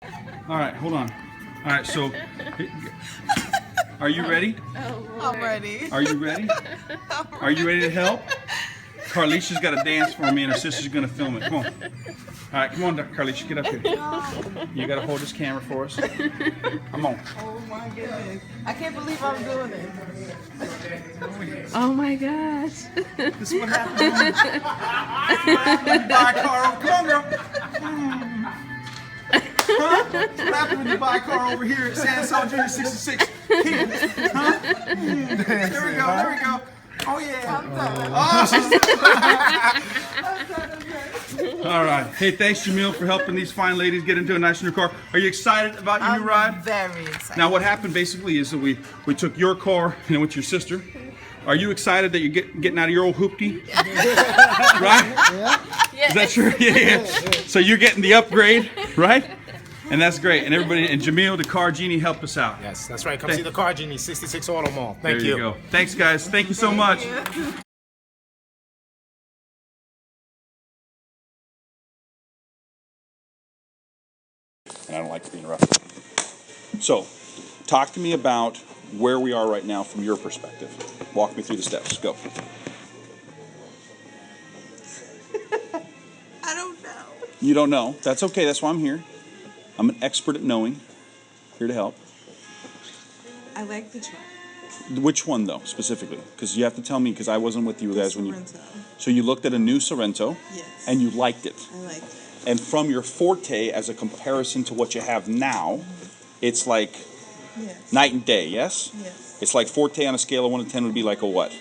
All right, hold on. All right, so are you ready? I'm ready. Are you ready? Are you ready to help? Carlicia's got to dance for me, and her sister's gonna film it. Come on. All right, come on, Carlicia, get up here. You gotta hold this camera for us. Come on. Oh my goodness. I can't believe I'm doing this. Oh my gosh. This is what happens when you buy a car. Come on, girl. Huh? What happened when you buy a car over here at Sellchology Junior 66? Here. Huh? There we go, there we go. Oh yeah. I'm done. Oh, all right. Hey, thanks, Jamil, for helping these fine ladies get into a nice new car. Are you excited about your new ride? I'm very excited. Now, what happened basically is that we took your car and went to your sister. Are you excited that you're getting out of your old hoopty? Right? Yeah. Is that true? Yeah. So you're getting the upgrade, right? And that's great. And everybody, and Jamil, the car genie, helped us out. Yes, that's right. Come see the car genie, 66 Auto Mall. Thank There you go. Thanks, guys. Thank you so much. And I don't like to be interrupted. So, talk to me about where we are right now from your perspective. Walk me through the steps. Go. I don't know. You don't know. That's okay. That's why I'm here. I'm an expert at knowing. Here to help. I like the truck. Which one, though, specifically? Because you have to tell me, because I wasn't with you guys when you... Sorrento. So you looked at a new Sorrento. Yes. And you liked it. I liked it. And from your Forte, as a comparison to what you have now, it's like Yes. night and day, yes? Yes. It's like Forte on a scale of 1 to 10 would be like a what?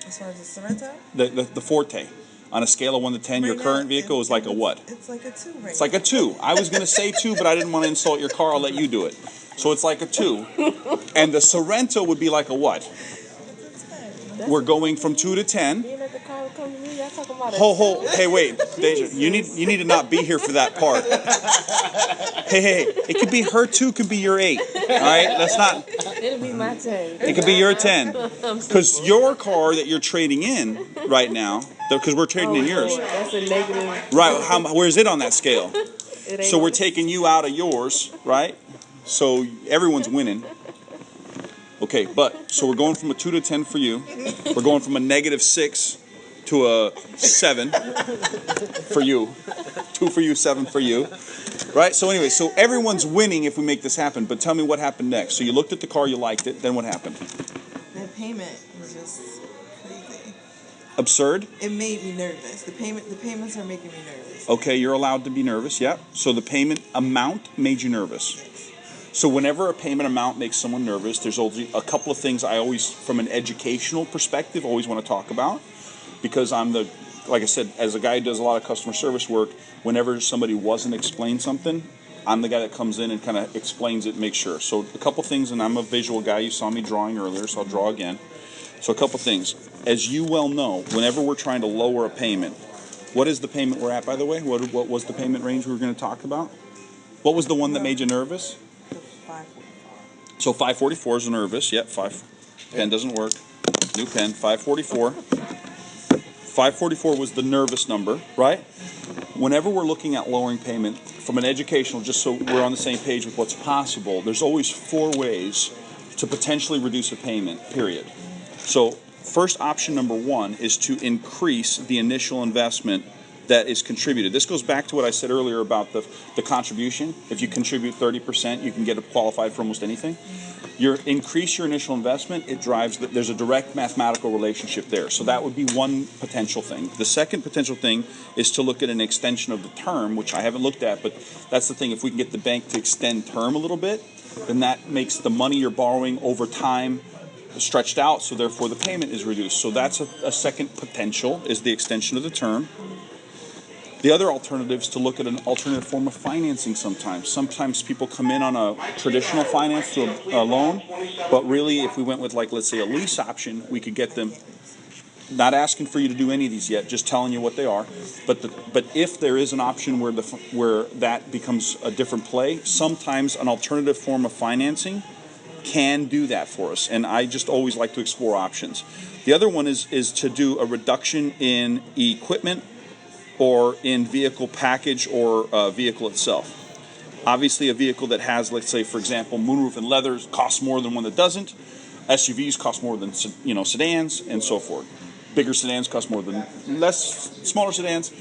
As far as the Sorrento? The Forte. On a scale of 1 to 10, your Right current now, vehicle is like a what? It's like a 2 right It's like a 2. I was going to say 2, but I didn't want to insult your car. I'll let you do it. So it's like a 2. And the Sorrento would be like a what? We're going from 2 to 10. Hey, wait, Deja, you need to not be here for that part. Hey, it could be her 2, could be your 8. All right, let's not. It'll be my turn. It could be your 10, because your car that you're trading in right now, because we're trading in yours. That's a negative. Right? Where's it on that scale? It ain't So we're taking you out of yours, right? So everyone's winning. Okay, so we're going from a 2 to 10 for you. We're going from a -6 to a 7 for you. 2 for you, 7 for you. Right? So anyway, so everyone's winning if we make this happen. But tell me what happened next. So you looked at the car, you liked it. Then what happened? The payment was just crazy. Absurd? It made me nervous. The payments are making me nervous. Okay, you're allowed to be nervous. Yeah. So the payment amount made you nervous. So whenever a payment amount makes someone nervous, there's only a couple of things I always, from an educational perspective, always want to talk about. Because like I said, as a guy who does a lot of customer service work, whenever somebody wasn't explained something, I'm the guy that comes in and kind of explains it and makes sure. So a couple things, and I'm a visual guy. You saw me drawing earlier, so I'll draw again. So a couple things. As you well know, whenever we're trying to lower a payment, what is the payment we're at, by the way? What was the payment range we were going to talk about? What was the one that made you nervous? The 544. So 544 is nervous. Yep, 5. Pen doesn't work. New pen, 544. 544 was the nervous number, right? Whenever we're looking at lowering payment, from an educational, just so we're on the same page with what's possible, there's always 4 ways to potentially reduce a payment, period. So first option number 1 is to increase the initial investment that is contributed. This goes back to what I said earlier about the contribution. If you contribute 30%, you can get qualified for almost anything. Increase your initial investment, it drives, there's a direct mathematical relationship there. So that would be one potential thing. The second potential thing is to look at an extension of the term, which I haven't looked at, but that's the thing. If we can get the bank to extend term a little bit, then that makes the money you're borrowing over time stretched out, so therefore the payment is reduced. So that's a second potential, is the extension of the term. The other alternative is to look at an alternative form of financing sometimes. Sometimes people come in on a traditional finance to a loan, but really if we went with, like, let's say a lease option, we could get them, not asking for you to do any of these yet, just telling you what they are. But if there is an option where that becomes a different play, sometimes an alternative form of financing can do that for us. And I just always like to explore options. The other one is to do a reduction in equipment or in vehicle package or vehicle itself. Obviously, a vehicle that has, let's say, for example, moonroof and leather costs more than one that doesn't. SUVs cost more than sedans, and so forth. Bigger sedans cost more than smaller sedans.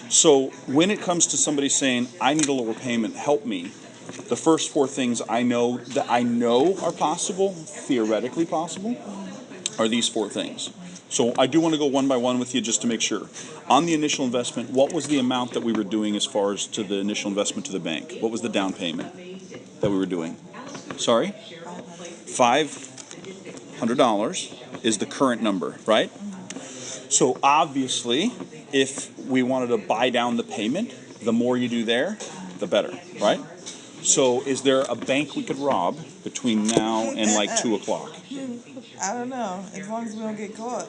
So when it comes to somebody saying, I need a lower payment, help me, the first four things I know are possible, theoretically possible, are these four things. So I do want to go one by one with you just to make sure. On the initial investment, what was the amount that we were doing as far as to the initial investment to the bank? What was the down payment that we were doing? Sorry? $500 is the current number, right? So obviously, if we wanted to buy down the payment, the more you do there, the better, right? So is there a bank we could rob between now and like 2 o'clock? I don't know. As long as we don't get caught.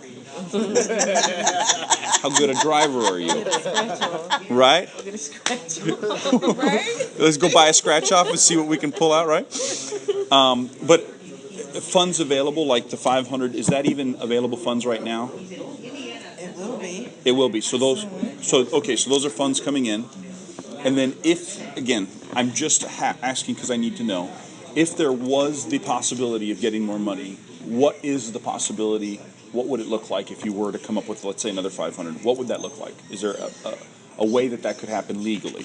How good a driver are you? Get a scratch off. Right? Get a scratch off. Right? Let's go buy a scratch off and see what we can pull out, right? But funds available, like the 500, is that even available funds right now? It will be. It will be. So those are funds coming in. And then if, again, I'm just asking because I need to know, if there was the possibility of getting more money, what is the possibility? What would it look like if you were to come up with, let's say, another 500? What would that look like? Is there a way that could happen legally?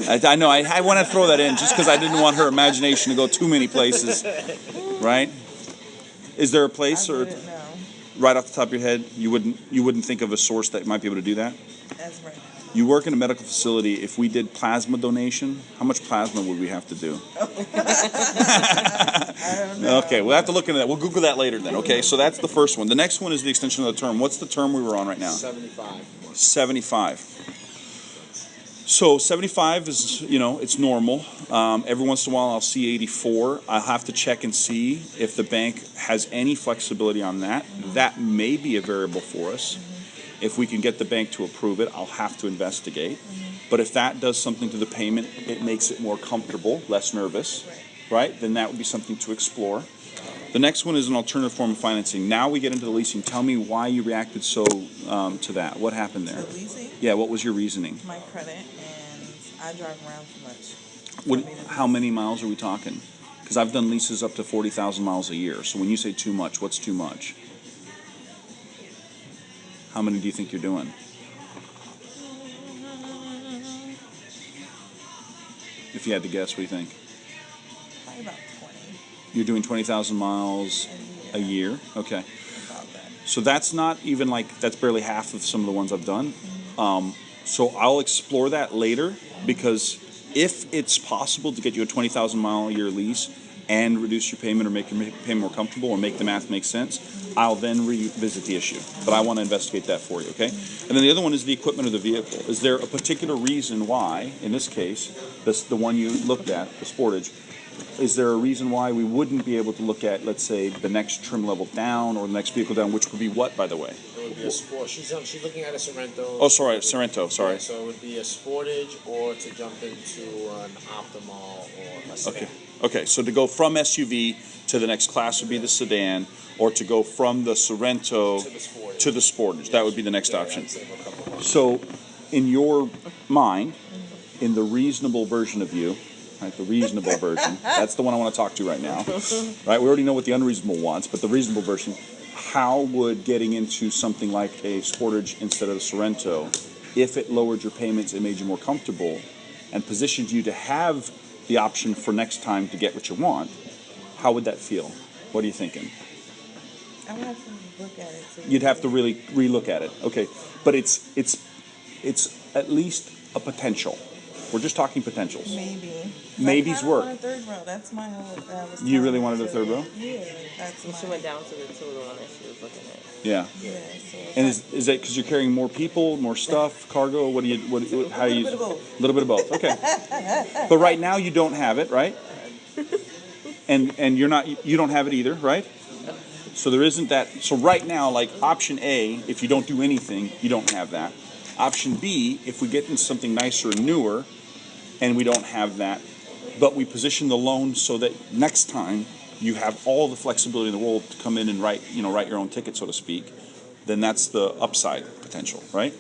I know, I want to throw that in just because I didn't want her imagination to go too many places, right? Is there a place, or right off the top of your head, you wouldn't think of a source that might be able to do that? That's right. You work in a medical facility. If we did plasma donation, how much plasma would we have to do? I don't know. Okay, we'll have to look into that. We'll Google that later then. Okay, so that's the first one. The next one is the extension of the term. What's the term we were on right now? 75. 75. So 75 is, it's normal. Every once in a while I'll see 84. I'll have to check and see if the bank has any flexibility on that. That may be a variable for us. If we can get the bank to approve it, I'll have to investigate. But if that does something to the payment, it makes it more comfortable, less nervous, right? Then that would be something to explore. The next one is an alternative form of financing. Now we get into the leasing. Tell me why you reacted so to that. What happened there? The leasing, Yeah, what was your reasoning? my credit, and I drive around too much. How many miles are we talking? Because I've done leases up to 40,000 miles a year. So when you say too much, what's too much? How many do you think you're doing? If you had to guess, what do you think? Probably about 20. You're doing 20,000 miles a year? Okay. About that. So that's not even that's barely half of some of the ones I've done. So I'll explore that later, because if it's possible to get you a 20,000 mile a year lease and reduce your payment or make your payment more comfortable or make the math make sense, I'll then revisit the issue. But I want to investigate that for you, okay? And then the other one is the equipment of the vehicle. Is there a particular reason why, in this case, the one you looked at, the Sportage, is there a reason why we wouldn't be able to look at, let's say, the next trim level down or the next vehicle down, which would be what, by the way? It would be a sport. She's looking at a Sorrento. Oh, sorry, Sorrento, sorry. Yeah, so it would be a Sportage, or to jump into an Optimal or a sedan. Okay, so to go from SUV to the next class would be the sedan, or to go from the Sorrento to the Sportage. That would be the next option. So, in your mind, in the reasonable version of you, right, the reasonable version, that's the one I want to talk to right now. Right, we already know what the unreasonable wants, but the reasonable version, how would getting into something like a Sportage instead of the Sorrento, if it lowered your payments and made you more comfortable and positioned you to have the option for next time to get what you want, how would that feel? What are you thinking? I would have to look at it. You'd have to really re-look at it. Okay, but it's at least a potential. We're just talking potentials. Maybe. Maybes work. I want a third row. That's my whole. You really wanted a third row? Yeah, that's She my. went down to the one that she was looking at. Yeah. Yeah, so And is that because you're carrying more people, more stuff, cargo? How do you? A little bit of both. A little bit of both. Okay. But right now you don't have it, right? And you don't have it either, right? So there isn't that. So right now, like option A, if you don't do anything, you don't have that. Option B, if we get into something nicer and newer, and we don't have that, but we position the loan so that next time you have all the flexibility in the world to come in and write your own ticket, so to speak, then that's the upside potential, right?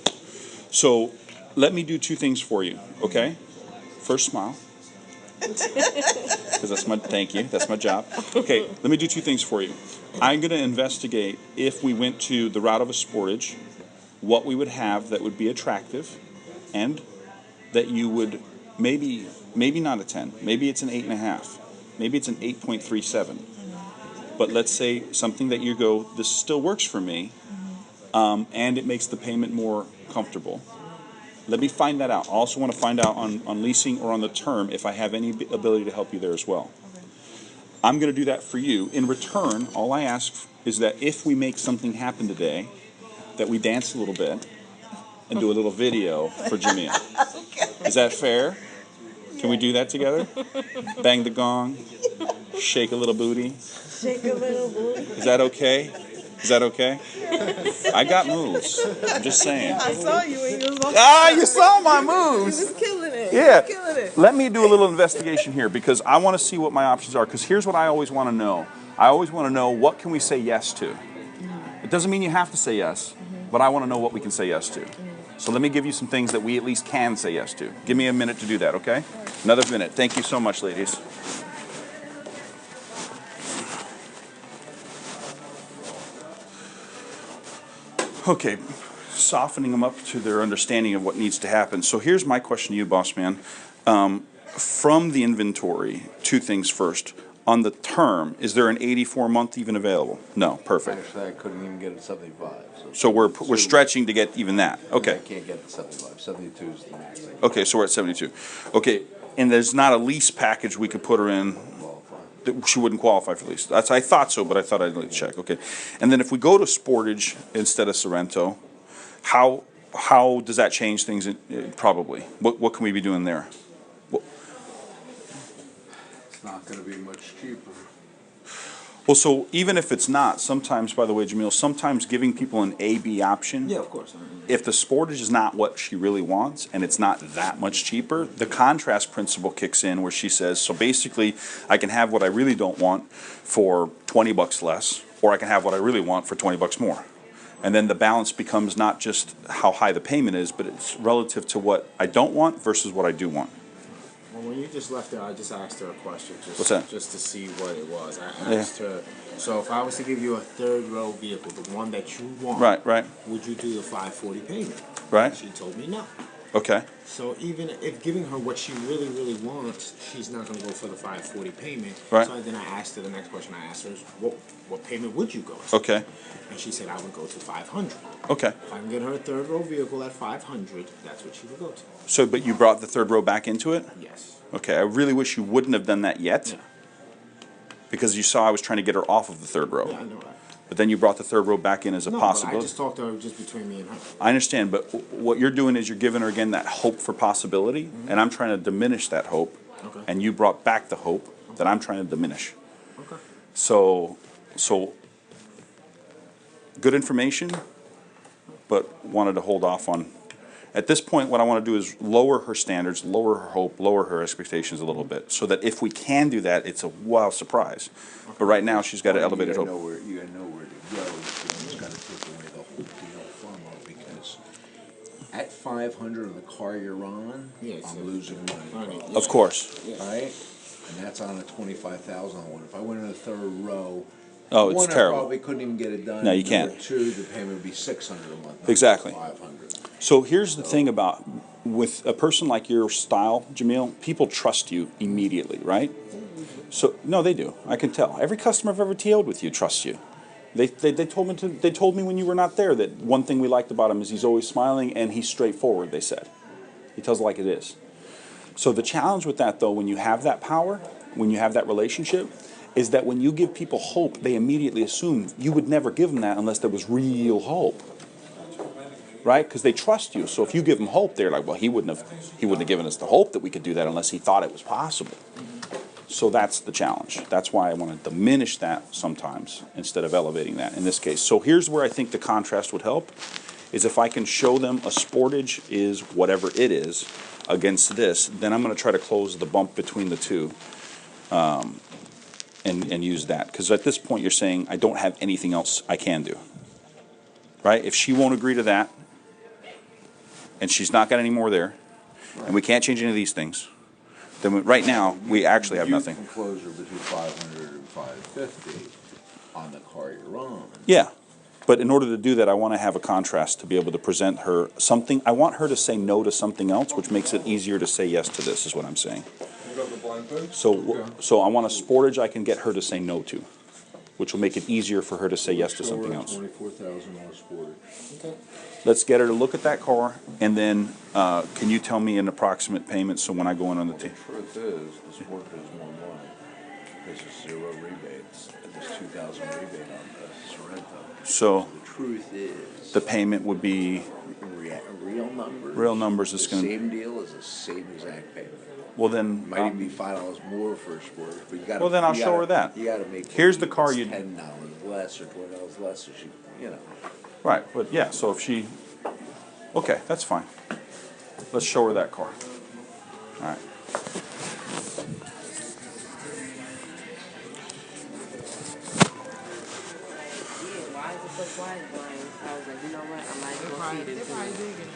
So let me do two things for you, okay? First smile. Because that's my, thank you, that's my job. Okay, let me do two things for you. I'm going to investigate if we went to the route of a sportage, what we would have that would be attractive, and that you would maybe not a 10, maybe it's an 8.5, maybe it's an 8.37. But let's say something that you go, this still works for me, and it makes the payment more comfortable. Let me find that out. I also want to find out on leasing or on the term if I have any ability to help you there as well. Okay. I'm going to do that for you. In return, all I ask is that if we make something happen today, that we dance a little bit and do a little video for Jamil. Is that fair? Can we do that together? Bang the gong, shake a little booty. Shake a little booty. Is that okay? Is that okay? I got moves. I'm just saying. I saw you when you was on. Ah, you saw my You moves. was killing it. Yeah. You was killing it. Let me do a little investigation here because I want to see what my options are. Because here's what I always want to know. I always want to know what can we say yes to. It doesn't mean you have to say yes, but I want to know what we can say yes to. So let me give you some things that we at least can say yes to. Give me a minute to do that, okay? Another minute. Thank you so much, ladies. Okay, softening them up to their understanding of what needs to happen. So here's my question to you, boss man. From the inventory, two things first. On the term, is there an 84-month even available? No, perfect. Actually, I couldn't even get it 75. So we're stretching to get even that. I Okay. can't get it 75. 72 is the max. Okay, so we're at 72. Okay, and there's not a lease package we could put her in. That she wouldn't qualify for lease. That's I thought so, but I thought I'd like to check. Okay, and then if we go to Sportage instead of Sorrento, how does that change things? Probably. What can we be doing there? It's not going to be much cheaper. Well, so even if it's not, sometimes, by the way, Jamil, sometimes giving people an A/B option. Yeah, of course. If the Sportage is not what she really wants and it's not that much cheaper, the contrast principle kicks in where she says, so basically I can have what I really don't want for 20 bucks less, or I can have what I really want for 20 bucks more. And then the balance becomes not just how high the payment is, but it's relative to what I don't want versus what I do want. Well, when you just left there, I just asked her a question. What's that? Just to see what it was. I asked her, so if I was to give you a third row vehicle, the one that you want, Right, would you do the 540 payment? right. She told me no. Okay. So even if giving her what she really, really wants, she's not going to go for the 540 payment. Right. So then I asked her, the next question I asked her is, what payment would you go to? Okay. And she said, I would go to 500. Okay. If I can get her a third row vehicle at 500, that's what she would go to. So, but you brought the third row back into it? Yes. Okay, I really wish you wouldn't have done that yet. Yeah. Because you saw I was trying to get her off of the third row. Yeah, I know that. But then you brought the third row back in as a No, but possibility. I just talked to her just between me and her. I understand, but what you're doing is you're giving her again that hope for possibility, and I'm trying to diminish that hope. Okay. And you brought back the hope that I'm trying to diminish. Okay. So good information, but wanted to hold off on. At this point, what I want to do is lower her standards, lower her hope, lower her expectations a little bit, so that if we can do that, it's a wow surprise. But right now, she's got an elevated hope. You got nowhere to go. You just got to take away the whole deal from her because at 500 of the car you're on, Yeah, it's I'm losing money. Of course. Right? And that's on a 25,000 one. If I went in the third row, Oh, it's one, terrible. I probably couldn't even get it done. No, you Number can't. two, the payment would be 600 a month. not Exactly. 500. So here's the thing about with a person like your style, Jamil, people trust you immediately, right? So no, they do. I can tell. Every customer I've ever TO'd with you trusts you. They told me when you were not there that one thing we liked about him is he's always smiling and he's straightforward. They said he tells it like it is. So the challenge with that, though, when you have that power, when you have that relationship, is that when you give people hope, they immediately assume you would never give them that unless there was real hope. Right? Because they trust you. So if you give them hope, they're like, well, he wouldn't have given us the hope that we could do that unless he thought it was possible. So that's the challenge. That's why I want to diminish that sometimes instead of elevating that in this case. So here's where I think the contrast would help, is if I can show them a Sportage is whatever it is against this, then I'm going to try to close the bump between the two and use that. Because at this point you're saying I don't have anything else I can do. Right? If she won't agree to that, and she's not got any more there, and we can't change any of these things, Then right now, we actually have nothing. You can closure between 500 and 550 on the car you're on. Yeah. But in order to do that, I want to have a contrast to be able to present her something. I want her to say no to something else, which makes it easier to say yes to this, is what I'm saying. So I want a Sportage I can get her to say no to, which will make it easier for her to say yes to something else. $24,000 Sportage. Okay. Let's get her to look at that car, and then can you tell me an approximate payment so when I go in on the The truth is, the Sportage is more money. This is 0 rebates, and there's 2,000 rebate on the Sorrento. So The truth is, the payment would be real numbers. Real numbers is the gonna- same deal as the same exact payment. well then. Might even be $5 more for a Sportage, but you got. Well, then I'll show her that. You got to make. Here's the car you- $10 less or $20 less, so she, you know. Right, but yeah. So if she, okay, that's fine. Let's show her that car. All right. Why is it so quiet, Brian? I was like, you know what? I might go feed it They're to probably you. digging.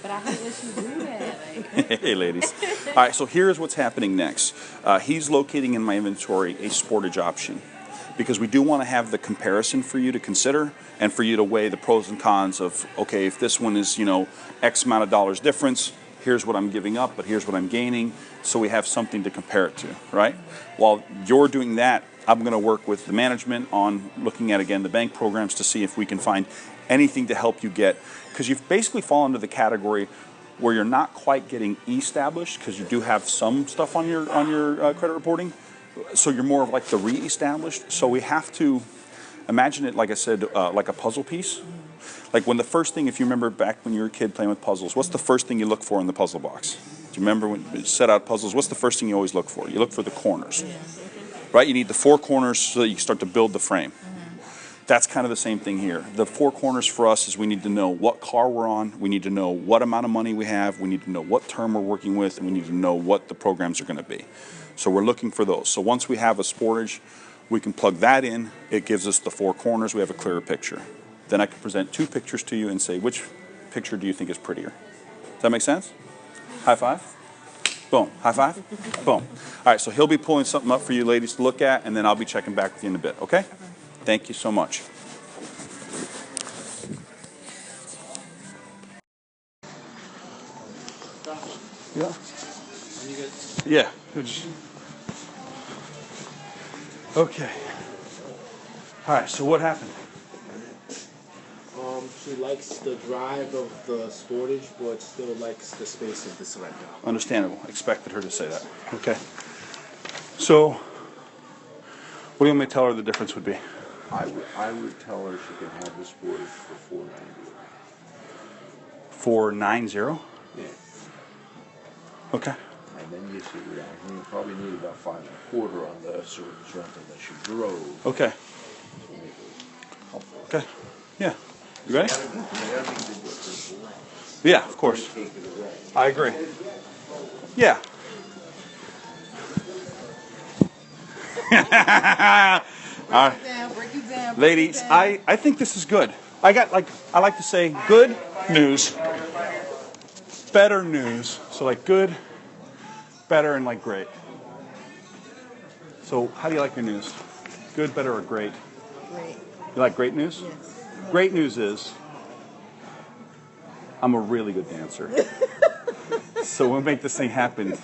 But I hate when she do that. Like, Hey, ladies. All right, so here's what's happening next. He's locating in my inventory a Sportage option because we do want to have the comparison for you to consider and for you to weigh the pros and cons of, okay, if this one is, X amount of dollars difference, here's what I'm giving up, but here's what I'm gaining, so we have something to compare it to, right? While you're doing that, I'm going to work with the management on looking at, again, the bank programs to see if we can find anything to help you get, because you've basically fallen into the category where you're not quite getting established because you do have some stuff on your credit reporting, so you're more of like the re-established. So we have to imagine it, like I said, like a puzzle piece. Like when the first thing, if you remember back when you were a kid playing with puzzles, what's the first thing you look for in the puzzle box? Do you remember when you set out puzzles? What's the first thing you always look for? You look for the corners, right? You need the 4 corners so that you can start to build the frame. That's kind of the same thing here. The 4 corners for us is we need to know what car we're on, we need to know what amount of money we have, we need to know what term we're working with, and we need to know what the programs are going to be. So we're looking for those. So once we have a Sportage, we can plug that in. It gives us the 4 corners. We have a clearer picture. Then I can present 2 pictures to you and say, which picture do you think is prettier? Does that make sense? High five? Boom. High five? Boom. All right, so he'll be pulling something up for you ladies to look at, and then I'll be checking back with you in a bit, okay? Thank you so much. Yeah. Yeah. Okay. All right, so what happened? She likes the drive of the Sportage, but still likes the space of the Sorrento. Understandable. Expected her to say that. Okay. So, what do you want me to tell her the difference would be? I would tell her she can have the Sportage for $490. 490? Yeah. Okay. And then you see, you probably need about 5.25 on the Sorrento that she drove. Okay. Okay. Yeah. You ready? Yeah, of course. I agree. Yeah. All right. Break it down. Ladies, I think this is good. I like to say good news, better news. So like good, better, and like great. So how do you like your news? Good, better, or great? Great. You like great news? Yes. Great news is I'm a really good dancer. So when we make this thing happen,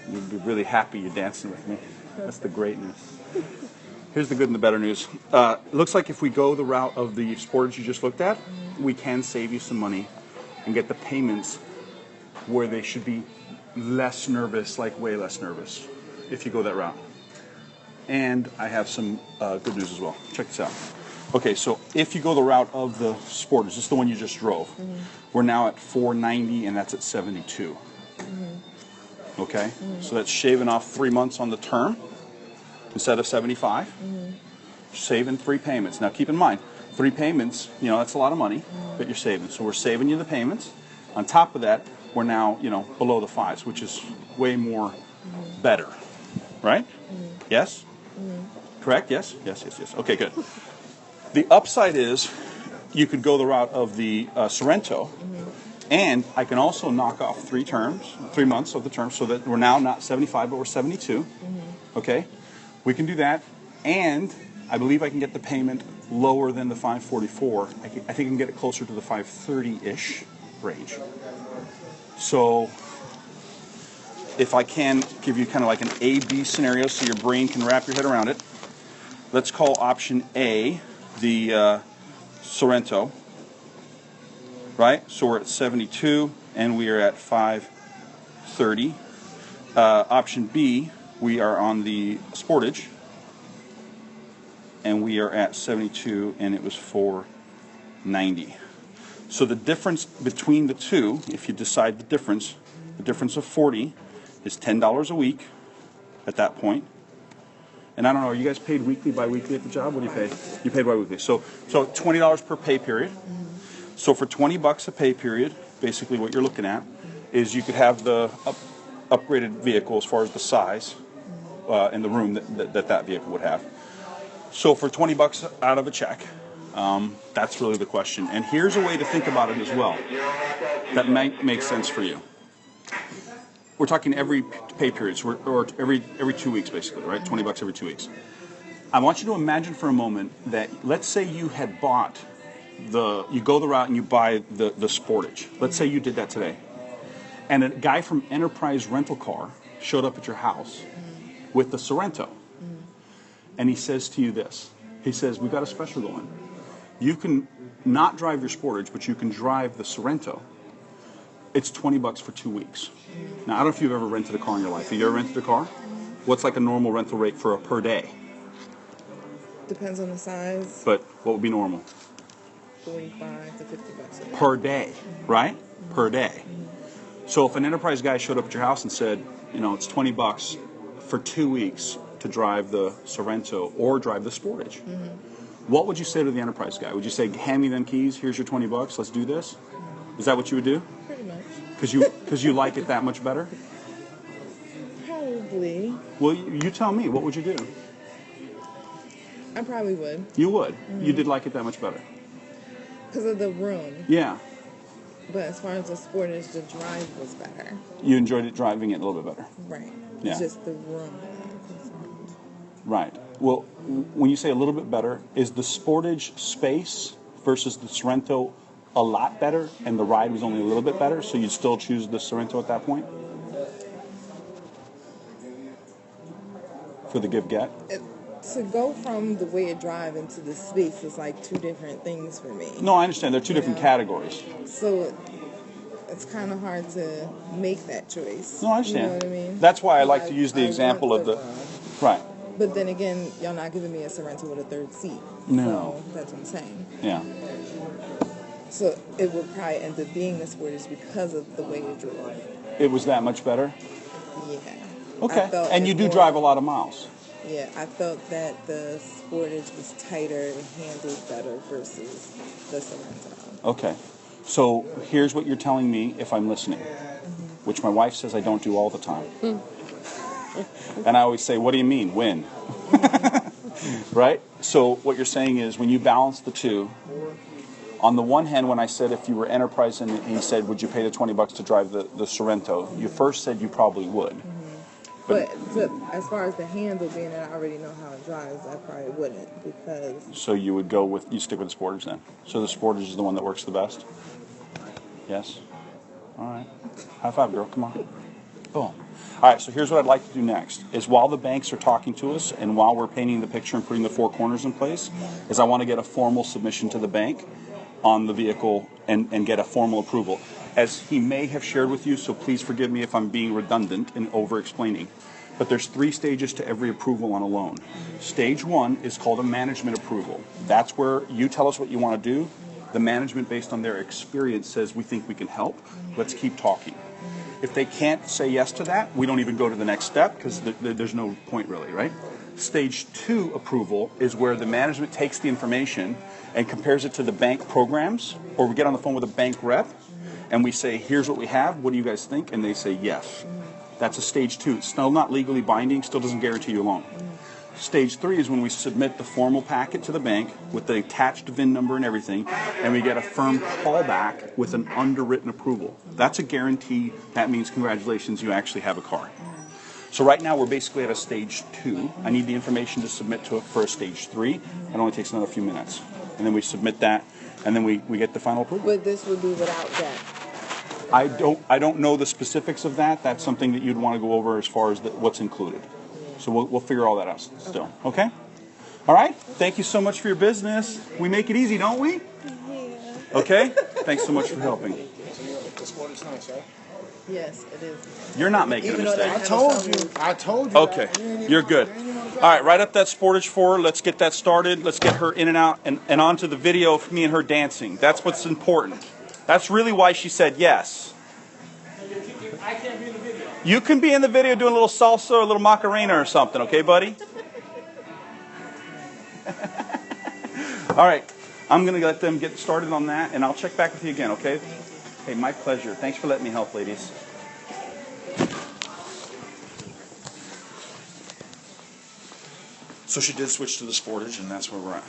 you'll be really happy you're dancing with me. That's the great news. Here's the good and the better news. Looks like if we go the route of the Sportage you just looked at, we can save you some money and get the payments where they should be less nervous, like way less nervous, if you go that route. And I have some good news as well. Check this out. Okay, so if you go the route of the Sportage, this is the one you just drove, we're now at 490 and that's at 72. Okay, so that's shaving off 3 months on the term instead of 75. Saving 3 payments. Now keep in mind, 3 payments, that's a lot of money that you're saving. So we're saving you the payments. On top of that, we're now, below the 5s, which is way more better. Right? Yes? Correct? Yes? Yes. Okay, good. The upside is you could go the route of the Sorrento And I can also knock off 3 months of the term, so that we're now not 75, but we're 72. Okay? We can do that. And I believe I can get the payment lower than the 544. I think I can get it closer to the 530-ish range. So if I can give you kind of like an A-B scenario so your brain can wrap your head around it, let's call option A the Sorrento, right? So we're at 72 and we are at 530. Option B, we are on the Sportage and we are at 72 and it was 490. So the difference between the two, if you decide the difference of 40 is $10 a week at that point. And I don't know, are you guys paid weekly, bi-weekly at the job? What do you pay? You paid bi-weekly. So $20 per pay period. So for $20 a pay period, basically what you're looking at is you could have the upgraded vehicle as far as the size in the room that vehicle would have. So for $20 out of a check, that's really the question. And here's a way to think about it as well that might make sense for you. We're talking every pay period, so or every 2 weeks basically, right? $20 every 2 weeks. I want you to imagine for a moment that, let's say you had bought you go the route and you buy the Sportage. Let's say you did that today. And a guy from Enterprise Rental Car showed up at your house with the Sorrento. And he says to you this. He says, we've got a special going. You can not drive your Sportage, but you can drive the Sorrento. It's $20 for 2 weeks. Now, I don't know if you've ever rented a car in your life. Have you ever rented a car? What's like a normal rental rate for a per day? Depends on the size. But what would be normal? 45 to $50 a day. Per day, right? Per day. So if an Enterprise guy showed up at your house and said, you know, it's $20 for 2 weeks to drive the Sorrento or drive the Sportage, what would you say to the Enterprise guy? Would you say, hand me them keys, here's your $20, let's do this? Is that what you would do? Pretty much. Because you like it that much better? Probably. Well, you tell me. What would you do? I probably would. You would. You did like it that much better. Because of the room. Yeah. But as far as the Sportage, the drive was better. You enjoyed it driving it a little bit better. Right. Yeah. It's just the room that I'm concerned. Right. Well, when you say a little bit better, is the Sportage space versus the Sorrento a lot better, and the ride was only a little bit better, so you'd still choose the Sorrento at that point? For the give-get? To go from the way it drive into the space is like two different things for me. No, I understand. They're two different categories. So it's kind of hard to make that choice. No, I understand. You know what I mean? That's why I like to use the example of the... Right. But then again, y'all not giving me a Sorrento with a third seat. No. So that's what I'm saying. Yeah. So it would probably end up being the Sportage because of the way it drove. It was that much better? Yeah. Okay. And you do drive a lot of miles? Yeah, I felt that the Sportage was tighter and handled better versus the Sorrento. Okay. So here's what you're telling me if I'm listening, which my wife says I don't do all the time. And I always say, what do you mean, when? Right? So what you're saying is when you balance the two, on the one hand, when I said if you were Enterprise and he said, would you pay the $20 to drive the Sorrento, you first said you probably would. But as far as the handle being that I already know how it drives, I probably wouldn't because... So you stick with the Sportage then? So the Sportage is the one that works the best? Yes? All right. High five, girl. Come on. Boom. All right, so here's what I'd like to do next, is while the banks are talking to us and while we're painting the picture and putting the four corners in place, is I want to get a formal submission to the bank on the vehicle and get a formal approval. As he may have shared with you, so please forgive me if I'm being redundant and over-explaining, but there's 3 stages to every approval on a loan. Stage 1 is called a management approval. That's where you tell us what you want to do. The management, based on their experience, says we think we can help. Let's keep talking. If they can't say yes to that, we don't even go to the next step because there's no point really, right? Stage 2 approval is where the management takes the information and compares it to the bank programs, or we get on the phone with a bank rep and we say, here's what we have, what do you guys think? And they say yes. That's a stage 2. It's still not legally binding, still doesn't guarantee you a loan. Stage 3 is when we submit the formal packet to the bank with the attached VIN number and everything, and we get a firm callback with an underwritten approval. That's a guarantee. That means congratulations, you actually have a car. So right now we're basically at a stage 2. I need the information to submit to it for a stage 3. It only takes another few minutes. And then we submit that, and then we get the final approval. But this would be without that. I don't know the specifics of that. That's something that you'd want to go over as far as what's included. So we'll figure all that out still. Okay? All right? Thank you so much for your business. We make it easy, don't we? Yeah. Okay? Thanks so much for helping. This one is nice, right? Yes, it is. You're not making Even a though they mistake. I told you. Okay, you're good. All right, right up that Sportage for her. Let's get that started. Let's get her in and out and onto the video of me and her dancing. That's what's important. That's really why she said yes. I can't be in the video. You can be in the video doing a little salsa or a little macarena or something, okay, buddy? All right, I'm going to let them get started on that, and I'll check back with you again, okay? Hey, my pleasure. Thanks for letting me help, ladies. So she did switch to the Sportage, and that's where we're at.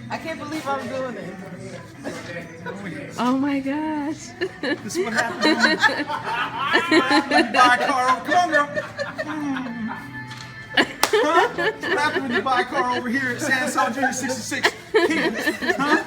I can't believe I'm doing it. Oh my gosh. This is what happens when you buy a car. Come on, girl. Huh? That's what happens when you buy a car over here at San Junior 66. Huh?